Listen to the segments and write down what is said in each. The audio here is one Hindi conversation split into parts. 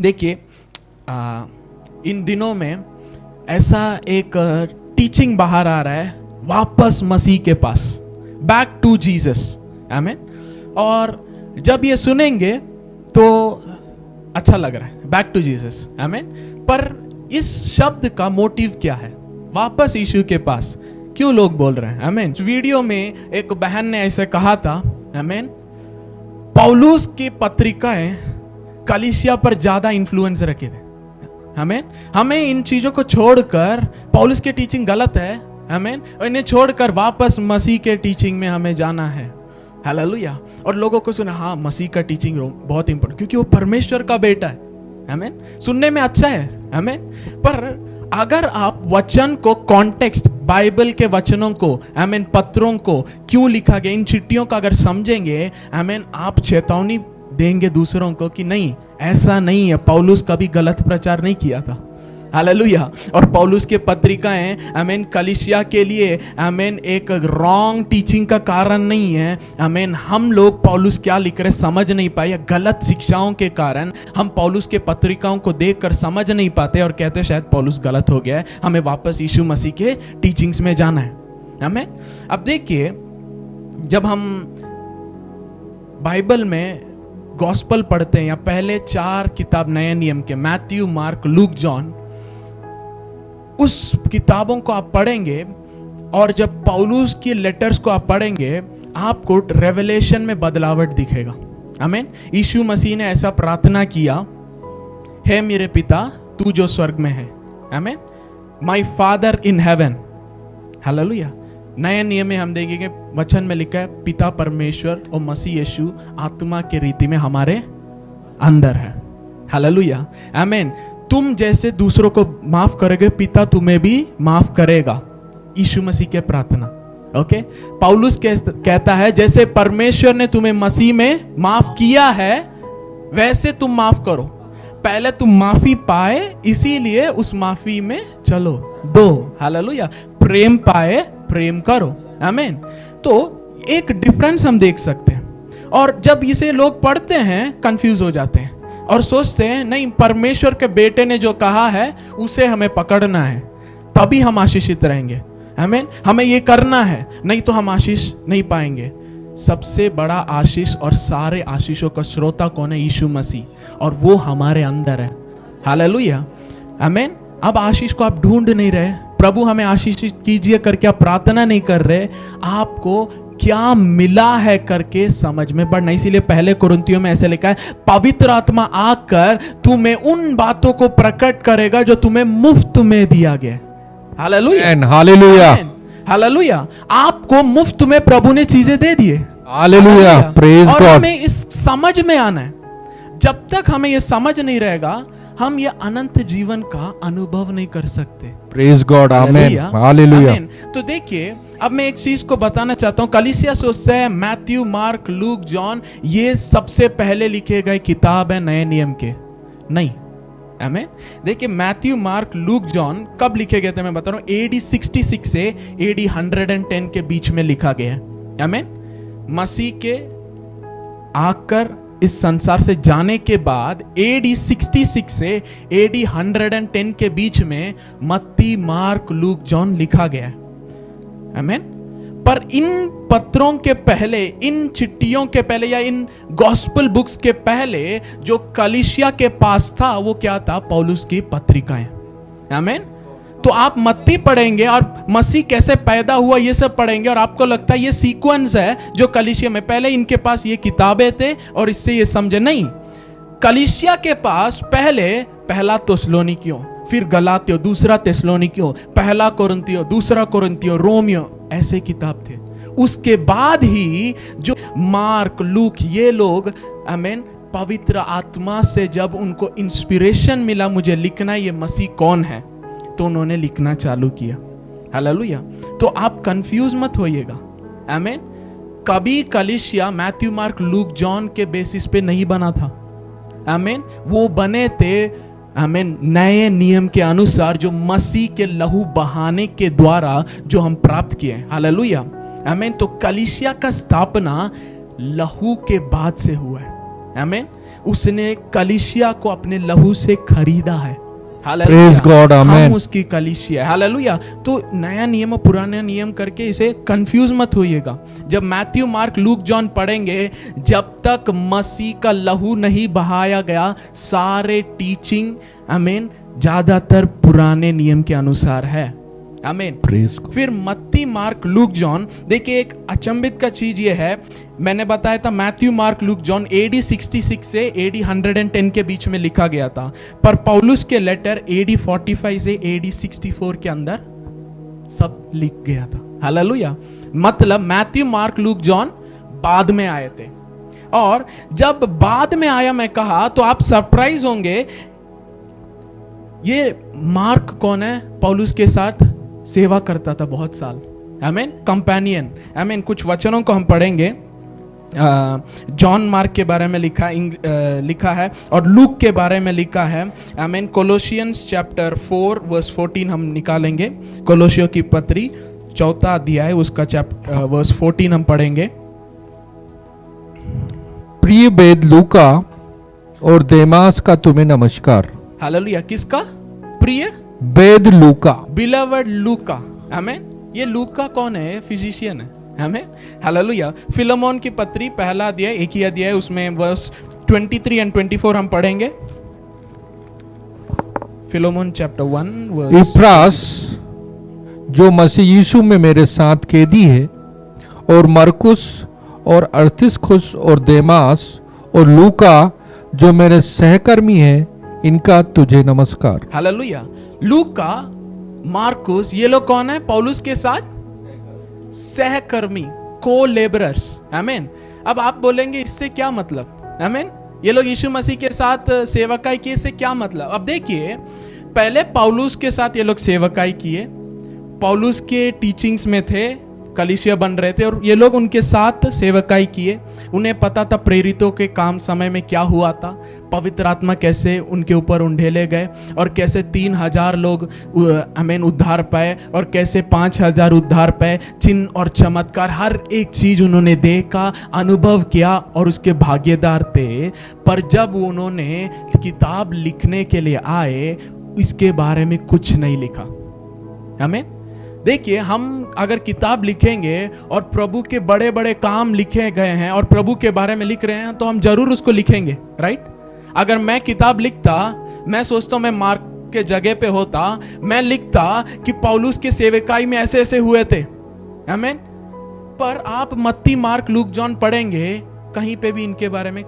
देखिए इन दिनों में ऐसा एक टीचिंग बाहर आ रहा है, वापस मसीह के पास, बैक टू जीसस, आमीन। और जब ये सुनेंगे तो अच्छा लग रहा है, बैक टू जीसस, आमीन। पर इस शब्द का मोटिव क्या है, वापस यीशु के पास क्यों लोग बोल रहे हैं, आमीन। वीडियो में एक बहन ने ऐसे कहा था, आमीन, पौलुस की पत्रिकाएं कलीसिया पर ज्यादा इन्फ्लुएंस रखे थे, आमीन। हमें इन चीजों को छोड़कर, पौलुस की टीचिंग गलत है, आमीन, और इन्हें छोड़कर वापस मसीह के टीचिंग में हमें जाना है, हालेलुया। और लोगों को सुना, हाँ मसीह का टीचिंग बहुत इंपॉर्टेंट, क्योंकि वो परमेश्वर का बेटा है, आमीन। सुनने में अच्छा है, आमीन। पर अगर आप वचन को, कॉन्टेक्स्ट, बाइबल के वचनों को, आमीन, पत्रों को क्यों लिखा गया, इन चिट्ठियों का अगर समझेंगे, आमीन, आप चेतावनी देंगे दूसरों को कि नहीं, ऐसा नहीं है, पौलुस कभी गलत प्रचार नहीं किया था, हालेलुया। और पौलुस के पत्रिकाएं, आमीन, कलीसिया के लिए, आमीन, एक रॉन्ग टीचिंग का कारण नहीं है, आमीन। हम लोग पौलुस क्या लिख रहे समझ नहीं पाए, गलत शिक्षाओं के कारण हम पौलुस के पत्रिकाओं को देखकर समझ नहीं पाते और कहते शायद पौलुस गलत हो गया है, हमें वापस यीशु मसीह के टीचिंग्स में जाना है, आमीन। अब देखिए, जब हम बाइबल में गॉस्पल पढ़ते हैं, या पहले 4 किताब नए नियम के, मैथ्यू, मार्क, लूक, जॉन, उस किताबों को आप पढ़ेंगे और जब पौलुस की लेटर्स को आप पढ़ेंगे, आपको रेवलेशन में बदलावट दिखेगा, आमीन। यीशु मसीह ने ऐसा प्रार्थना किया, हे मेरे पिता तू जो स्वर्ग में है, आमीन, my father in heaven, hallelujah. नए नियम में हम देखेंगे, वचन में लिखा है, पिता परमेश्वर और मसीह यीशु आत्मा के रीति में हमारे अंदर है, हालेलुया, आमीन। तुम जैसे दूसरों को माफ करोगे, पिता तुम्हें भी माफ करेगा, यीशु मसीह के प्रार्थना, ओके। पौलुस कहता है, जैसे परमेश्वर ने तुम्हें मसीह में माफ किया है, वैसे तुम माफ करो। पहले तुम माफी पाए, इसीलिए उस माफी में चलो, दो, हालेलुया। प्रेम पाए, प्रेम करो, आमीन। तो एक डिफरेंस हम देख सकते हैं। और जब इसे लोग पढ़ते हैं, कंफ्यूज हो जाते हैं और सोचते हैं, नहीं, परमेश्वर के बेटे ने जो कहा है उसे हमें पकड़ना है, तभी हम आशीषित रहेंगे, आमीन। हमें ये करना है, नहीं तो हम आशीष नहीं पाएंगे। सबसे बड़ा आशीष और सारे आशीषों का श्रोता कौन है? यीशु मसीह, और वो हमारे अंदर है, हालेलुया, आमीन। अब आशीष को आप ढूंढ नहीं रहे, प्रभु हमें आशीष कीजिए करके आप प्रार्थना नहीं कर रहे, आपको क्या मिला है करके समझ में बढ़ना। इसीलिए पहले कुरिन्थियों में ऐसे लिखा है, पवित्र आत्मा आकर तुम्हें उन बातों को प्रकट करेगा जो तुम्हें मुफ्त में दिया गया, हालेलुया, हालेलुया, हालेलुया। आपको मुफ्त में प्रभु ने चीजें दे दिए, हालेलुया, प्रेज गॉड। और हमें इस समझ में आना है। जब तक हमें ये समझ नहीं रहेगा, हम ये अनंत जीवन का अनुभव नहीं कर सकते, प्रेज गॉड, आमीन, हालेलुया। तो देखिए, अब मैं एक चीज को बताना चाहता हूं, कलीसिया सोचते हैं मैथ्यू, मार्क, लूक, जॉन ये सबसे पहले लिखे गए किताब है नए नियम के, नहीं, आमीन। देखिए, मैथ्यू, मार्क, लूक, जॉन कब लिखे गए थे मैं बता रहा हूं, AD 66 से AD 110 के बीच में लिखा गया है, आमीन। मसीह के आकर इस संसार से जाने के बाद AD 66 से AD 110 के बीच में मत्ती, मार्क, लूक, जॉन लिखा गया है, आमीन। पर इन पत्रों के पहले, इन चिट्ठियों के पहले, या इन गॉस्पेल बुक्स के पहले जो कलीसिया के पास था, वो क्या था? पौलुस की पत्रिकाएं, आमीन। तो आप मत्ती पढ़ेंगे और मसीह कैसे पैदा हुआ ये सब पढ़ेंगे, और आपको लगता है ये सीक्वेंस है जो कलीसिया में, पहले इनके पास ये किताबें थे और इससे ये समझे, नहीं। कलीसिया के पास पहले पहला थिस्सलुनीकियों, फिर गलातियों, दूसरा थिस्सलुनीकियों, पहला कुरिन्थियों, दूसरा कुरिन्थियों, रोमियो, ऐसे किताब थे। उसके बाद ही जो मार्क, लूक, ये लोग, आमीन, पवित्र आत्मा से जब उनको इंस्पिरेशन मिला, मुझे लिखना है ये मसीह कौन है, तो उन्होंने लिखना चालू किया, हालेलुया। तो आप कंफ्यूज मत होइएगा, आमीन। कभी कलीसिया मैथ्यू, मार्क, लूक, जॉन के बेसिस पे नहीं बना था, आमीन। वो बने थे, आमीन, नए नियम के अनुसार, जो मसीह के लहू बहाने के द्वारा जो हम प्राप्त किए, हालेलुया, आमीन। तो कलीसिया का स्थापना लहू के बाद से हुआ है, आमीन। उसने कलीसिया को अपने लहू से खरीदा है। Praise God, amen. हम उसकी कलीसिया है। हालेलुया। तो नया नियम और पुराना नियम करके इसे कंफ्यूज मत होइएगा। जब मैथ्यू, मार्क, लूक, जॉन पढ़ेंगे, जब तक मसीह का लहू नहीं बहाया गया, सारे टीचिंग आमीन ज्यादातर पुराने नियम के अनुसार है। आमीन। फिर मत्ती, मार्क, लूक, जॉन, देखिए एक अचंभित का चीज ये है, मैंने बताया था Matthew, mark, look, John AD 66 से AD 110 के बीच में लिखा गया था, पर पौलुस के लेटर AD 45 से AD 64 के अंदर सब लिख गया था। हालेलुया। मतलब मैथ्यू, मार्क, लूक, जॉन बाद में आए थे, और जब बाद में आया मैं कहा तो आप सरप्राइज होंगे, ये मार्क कौन है? पौलुस के साथ सेवा करता था बहुत साल। आमीन। कंपेनियन। आमीन। कुछ वचनों को हम पढ़ेंगे। जॉन मार्क के बारे में लिखा है और लूक के बारे में लिखा है। आमीन। कोलोसियंस चैप्टर 4 वर्स 14 हम निकालेंगे। कोलोसियों की पत्री 4 अध्याय उसका वर्स 14 हम पढ़ेंगे। प्रिय बेद लूका और देमास का तुम्हें नमस्कार। हालेलुया। किसका? प्रिय बेद लूका, बिलवर्ड लूका। आमीन। ये लूका कौन है? फिजिशियन है। आमीन। हालेलुया। फिलेमोन की पत्री पहला अध्याय, एक ही अध्याय, उसमें वर्स 23 और 24 हम पढ़ेंगे। Philemon chapter 1 verse. इफ्रास जो मसीह यीशु में मेरे साथ कैदी है, और मरकुस और अरतिखुस और देमास और लूका जो मेरे सहकर्मी हैं, इनका तुझे नमस्कार। हालेलुया। लूका, मार्कुस, ये लोग कौन है? पौलुस के साथ सहकर्मी, को लेबरर्स। आमीन। अब आप बोलेंगे इससे क्या मतलब? आमीन। ये लोग यीशु मसीह के साथ सेवकाई किए, इससे क्या मतलब? अब देखिए, पहले पौलुस के साथ ये लोग सेवकाई किए, पौलुस के टीचिंग्स में थे, कलीसिया बन रहे थे, और ये लोग उनके साथ सेवकाई किए। उन्हें पता था प्रेरितों के काम समय में क्या हुआ था, पवित्र आत्मा कैसे उनके ऊपर उंडेले गए, और कैसे 3000 लोग आमीन उद्धार पाए, और कैसे 5000 उद्धार पाए। चिन्ह और चमत्कार, हर एक चीज उन्होंने देखा, अनुभव किया, और उसके भागीदार थे। पर जब उन्होंने किताब लिखने के लिए आए, इसके बारे में कुछ नहीं लिखा। आमीन। देखिए, हम अगर किताब लिखेंगे और प्रभु के बड़े बड़े काम लिखे गए हैं और प्रभु के बारे में लिख रहे हैं, तो हम जरूर उसको लिखेंगे, राइट? अगर मैं किताब लिखता, मैं सोचता हूं मैं मार्क के जगह पे होता, मैं लिखता कि पौलुस के सेवकाई में ऐसे ऐसे हुए थे। आमीन। पर आप मत्ती, मार्क, लूक, जॉन पढ़ेंगे, कहीं पे भी इनके बारे में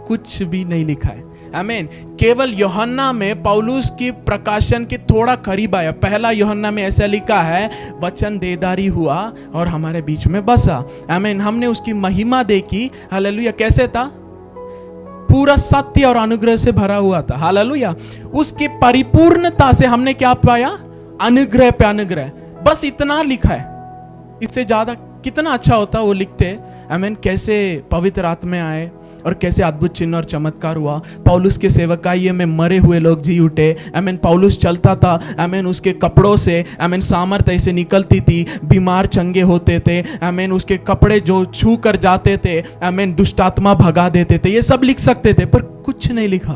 कुछ भी नहीं लिखा है। आमीन। केवल यूहन्ना में पौलुस की प्रकाशन के थोड़ा करीब आया। पहला यूहन्ना में ऐसा लिखा है, वचन देदारी हुआ और हमारे बीच में बसा। आमीन। हमने उसकी महिमा देखी। हालेलुया। कैसे था? पूरा सत्य और अनुग्रह से भरा हुआ था। हालेलुया। उसकी परिपूर्णता से हमने क्या पाया? अनुग्रह पे अनुग्रह। बस इतना लिखा है, इससे ज्यादा कितना अच्छा होता वो लिखते। आमीन। कैसे पवित्र आत्मा आए और कैसे अद्भुत चिन्ह और चमत्कार हुआ। पौलुस के सेवकाई में मरे हुए लोग जी उठे। आमीन। पौलुस चलता था, आमीन, उसके कपड़ों से आमीन सामर्थ ऐसे निकलती थी, बीमार चंगे होते थे। आमीन। उसके कपड़े जो छू कर जाते थे, आमीन, दुष्ट आत्मा भगा देते थे। ये सब लिख सकते थे, पर कुछ नहीं लिखा।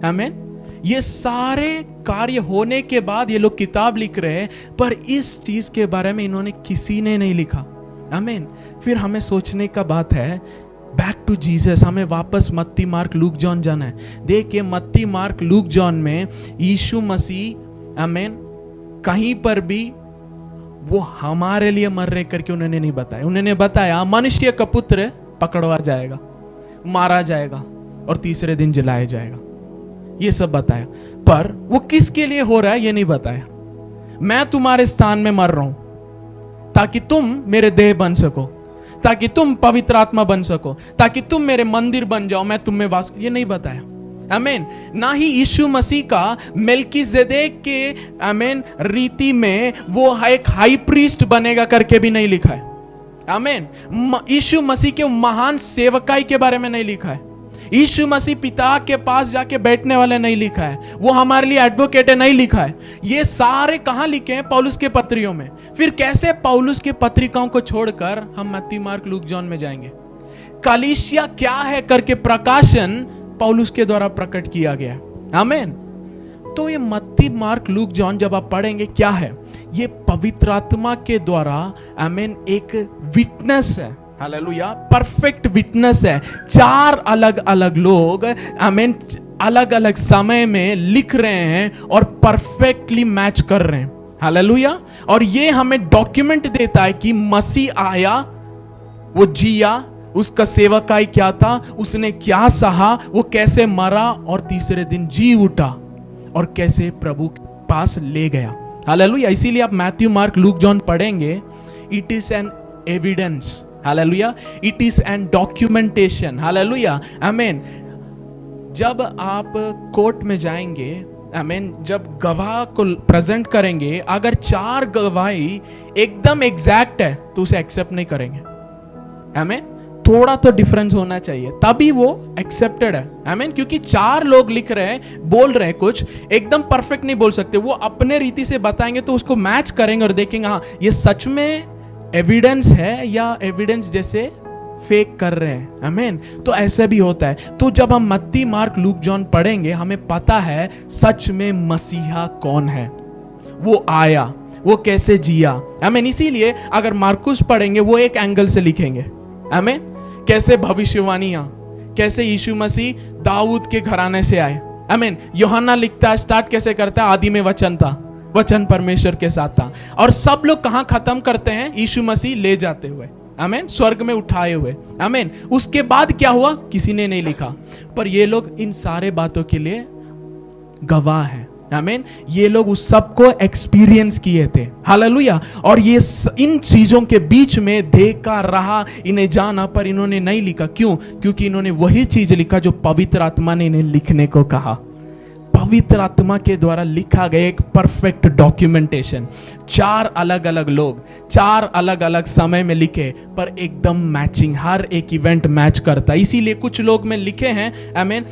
आमीन। ये सारे कार्य होने के बाद ये लोग किताब लिख रहे हैं, पर इस चीज के बारे में इन्होंने किसी ने नहीं लिखा। आमीन। फिर हमें सोचने का बात है, बैक टू जीसस, हमें वापस मत्ती, मार्क, लूक, जॉन जाना है। देखिए, मत्ती, मार्क, लूक, जॉन में यीशु मसीह आमीन कहीं पर भी वो हमारे लिए मर रहे करके उन्होंने नहीं बताया। उन्होंने बताया मनुष्य का पुत्र पकड़वा जाएगा, मारा जाएगा और तीसरे दिन जलाया जाएगा, ये सब बताया। पर वो किसके लिए हो रहा है ये नहीं बताया। मैं तुम्हारे स्थान में मर रहा हूं ताकि तुम मेरे देह बन सको, ताकि तुम पवित्र आत्मा बन सको, ताकि तुम मेरे मंदिर बन जाओ, मैं तुम में वास। ये नहीं बताया। आमीन। ना ही यीशु मसीह का मेल्कीजेदेक के आमीन रीति में वो एक हाई प्रीस्ट बनेगा करके भी नहीं लिखा है। आमीन। यीशु मसीह के महान सेवकाई के बारे में नहीं लिखा है। यीशु मसीह पिता के पास जाके बैठने वाले नहीं लिखा है। वो हमारे लिए एडवोकेट है, नहीं लिखा है। ये सारे कहां लिखे हैं? पौलुस के पत्रियों में। फिर कैसे पौलुस के पत्रिकाओं को छोड़कर हम मत्ती, मार्क, लूक, जॉन में जाएंगे? कलीसिया क्या है करके प्रकाशन पौलुस के द्वारा प्रकट किया गया। आमीन। तो ये मत्ती, मार्क, लूक, जॉन जब आप पढ़ेंगे क्या है, ये पवित्र आत्मा के द्वारा आमीन एक विटनेस है। हालेलुया, परफेक्ट विटनेस है। 4 अलग अलग लोग आमीन अलग अलग समय में लिख रहे हैं और परफेक्टली मैच कर रहे हैं। हालेलुया। और ये हमें डॉक्यूमेंट देता है कि मसीह आया, वो जिया, उसका सेवकाई क्या था, उसने क्या सहा, वो कैसे मरा और तीसरे दिन जी उठा और कैसे प्रभु के पास ले गया। हालेलुया। इसीलिए आप मैथ्यू, मार्क, लूक, जॉन पढ़ेंगे, it is an evidence. Hallelujah. It is an documentation. Hallelujah. आमीन। जब आप कोर्ट में जाएंगे, आमीन, जब गवाह को प्रेजेंट करेंगे, अगर 4 गवाही एकदम एग्जैक्ट है तो उसे एक्सेप्ट नहीं करेंगे। आमीन। थोड़ा तो डिफरेंस होना चाहिए, तभी वो एक्सेप्टेड है। आमीन। क्योंकि 4 लोग लिख रहे हैं, बोल रहे हैं, कुछ एकदम परफेक्ट नहीं बोल सकते, वो अपने रीति से बताएंगे तो उसको मैच करेंगे और देखेंगे हाँ ये सच में एविडेंस है या एविडेंस जैसे फेक कर रहे हैं। आमीन। तो ऐसे भी होता है। तो जब हम मत्ती, मार्क, लूक, जॉन पढ़ेंगे, हमें पता है सच में मसीहा कौन है, वो आया, वो कैसे जिया। आमीन। इसीलिए अगर मार्कुस पढ़ेंगे, वो एक एंगल से लिखेंगे। आमीन। कैसे भविष्यवाणियां, कैसे यीशु मसीह दाऊद के घराने से आए। आमीन। यूहन्ना लिखता है, स्टार्ट कैसे करता है, आदि में वचन था, वचन परमेश्वर के साथ था। और सब लोग कहां खत्म करते हैं, यीशु मसीह ले जाते हुए। आमीन। स्वर्ग में उठाए हुए। आमीन। उसके बाद क्या हुआ किसी ने नहीं लिखा, पर ये लोग इन सारे बातों के लिए गवाह हैं। आमीन। ये लोग उस सबको एक्सपीरियंस किए थे। हालेलुया। और ये इन चीजों के बीच में देखा रहा, इन्हें जाना, पर इन्होंने नहीं लिखा। क्यों? क्योंकि इन्होंने वही चीज लिखा जो पवित्र आत्मा ने इन्हें लिखने को कहा। पवित्र आत्मा के द्वारा लिखा गया एक परफेक्ट डॉक्यूमेंटेशन। 4 अलग अलग लोग 4 अलग अलग समय में लिखे, पर एकदम मैचिंग, हर एक इवेंट मैच करता। इसीलिए कुछ लोग में लिखे हैं, आमीन,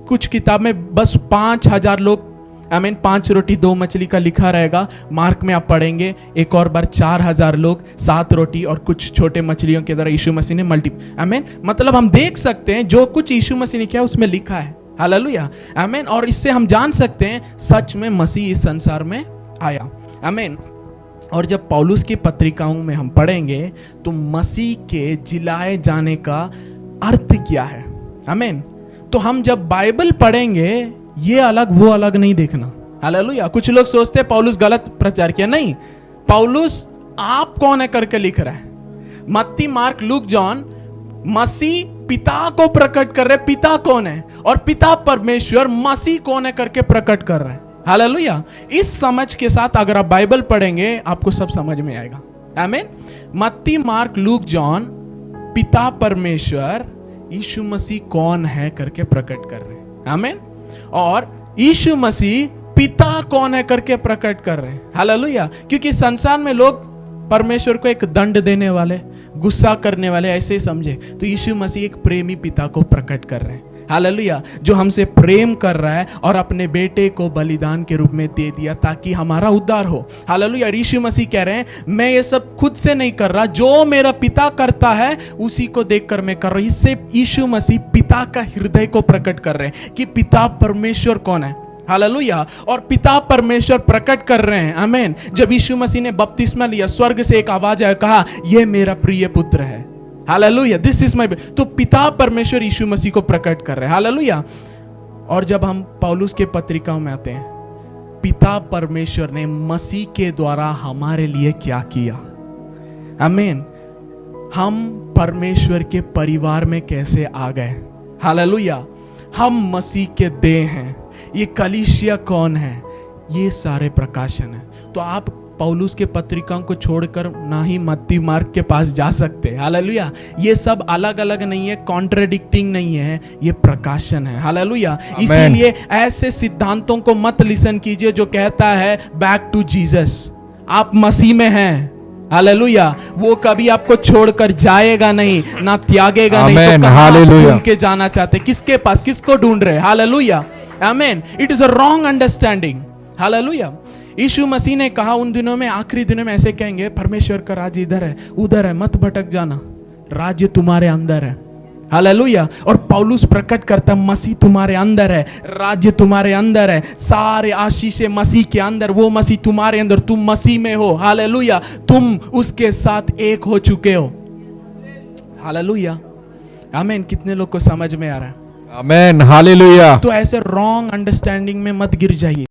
कुछ किताब में बस 5000 लोग, आमीन, 5 रोटी 2 मछली का लिखा रहेगा। मार्क में आप पढ़ेंगे एक और बार 4000 लोग, 7 रोटी और कुछ छोटे मछलियों के द्वारा यीशु मसीह ने आमीन। मतलब हम देख सकते हैं जो कुछ यीशु मसीह ने किया उसमें लिखा है। हालेलुया। आमीन। और इससे हम जान सकते हैं सच में मसीह इस संसार में आया। आमीन। और जब पौलुस की पत्रिकाओं में हम पढ़ेंगे तो मसीह के जिलाए जाने का अर्थ क्या है। आमीन। तो हम जब बाइबल पढ़ेंगे, ये अलग वो अलग नहीं देखना। हालेलुया। कुछ लोग सोचते हैं पौलुस गलत प्रचार किया, नहीं, पौलुस आप कौन है करके लिख रहा है। मत्ती, मार्क, लूक, जॉन मसीह पिता को प्रकट कर रहे, पिता कौन है और पिता परमेश्वर, मसीह कौन है करके प्रकट कर रहे हैं। हालेलुया। इस समझ के साथ अगर आप बाइबल पढ़ेंगे आपको सब समझ में आएगा। आमीन। मत्ती, मार्क, लूक, जॉन पिता परमेश्वर, यीशु मसीह कौन है करके प्रकट कर रहे हैं। आमीन। और यीशु मसीह पिता कौन है करके प्रकट कर रहे हैं। हालेलुया। क्योंकि संसार में लोग परमेश्वर को एक दंड देने वाले, गुस्सा करने वाले ऐसे ही समझे, तो यीशु मसीह एक प्रेमी पिता को प्रकट कर रहे हैं। हालेलुया। जो हमसे प्रेम कर रहा है और अपने बेटे को बलिदान के रूप में दे दिया ताकि हमारा उद्धार हो। हालेलुया। यीशु मसीह कह रहे हैं मैं ये सब खुद से नहीं कर रहा, जो मेरा पिता करता है उसी को देखकर मैं कर रहा हूं। इससे यीशु मसीह पिता का हृदय को प्रकट कर रहे हैं कि पिता परमेश्वर कौन है। हालेलुया। और पिता परमेश्वर प्रकट कर रहे हैं। आमीन। जब यीशु मसीह ने बपतिस्मा लिया, स्वर्ग से एक आवाज आया, कहा यह मेरा प्रिय पुत्र है। हालेलुया। दिस इज माय, तो पिता परमेश्वर यीशु मसीह को प्रकट कर रहे हैं। हालेलुया। और जब हम पौलुस के पत्रिकाओं में आते हैं, पिता परमेश्वर ने मसीह के द्वारा हमारे लिए क्या किया। आमीन। हम परमेश्वर के परिवार में कैसे आ गए। हालेलुया। हम मसीह के देह हैं। ये कलीसिया कौन है, ये सारे प्रकाशन है। तो आप पौलुस के पत्रिकाओं को छोड़कर ना ही मत्ती, मार्क के पास जा सकते। हालेलुया। ये सब अलग अलग नहीं है, कॉन्ट्रडिक्टिंग नहीं है, ये प्रकाशन है। हालेलुया। इसीलिए ऐसे सिद्धांतों को मत लिसन कीजिए जो कहता है बैक टू जीसस, आप मसीह में हैं। हालेलुया। वो कभी आपको छोड़कर जाएगा नहीं, ना त्यागेगा नहीं। तो कहां ढूंढ के जाना चाहते, किसके पास, किसको ढूंढ रहे। हालेलुया। आमीन। It is a wrong understanding. Hallelujah. Yeshu Masih ने कहा उन दिनों में, आखिरी दिनों में ऐसे कहेंगे परमेश्वर का राज्य इधर है, उधर है, मत भटक जाना, राज्य तुम्हारे अंदर है। हालेलुया। और पौलुस प्रकट करता मसीह तुम्हारे अंदर है, राज्य तुम्हारे अंदर है, सारे आशीषें मसीह के अंदर, वो मसीह तुम्हारे अंदर, तुम मसीह में हो। हालेलुया, तुम उसके साथ एक हो चुके हो। हालेलुया, आमीन। कितने लोग को समझ में आ रहा है? आमेन, हालेलुया। तो ऐसे रॉन्ग अंडरस्टैंडिंग में मत गिर जाइए।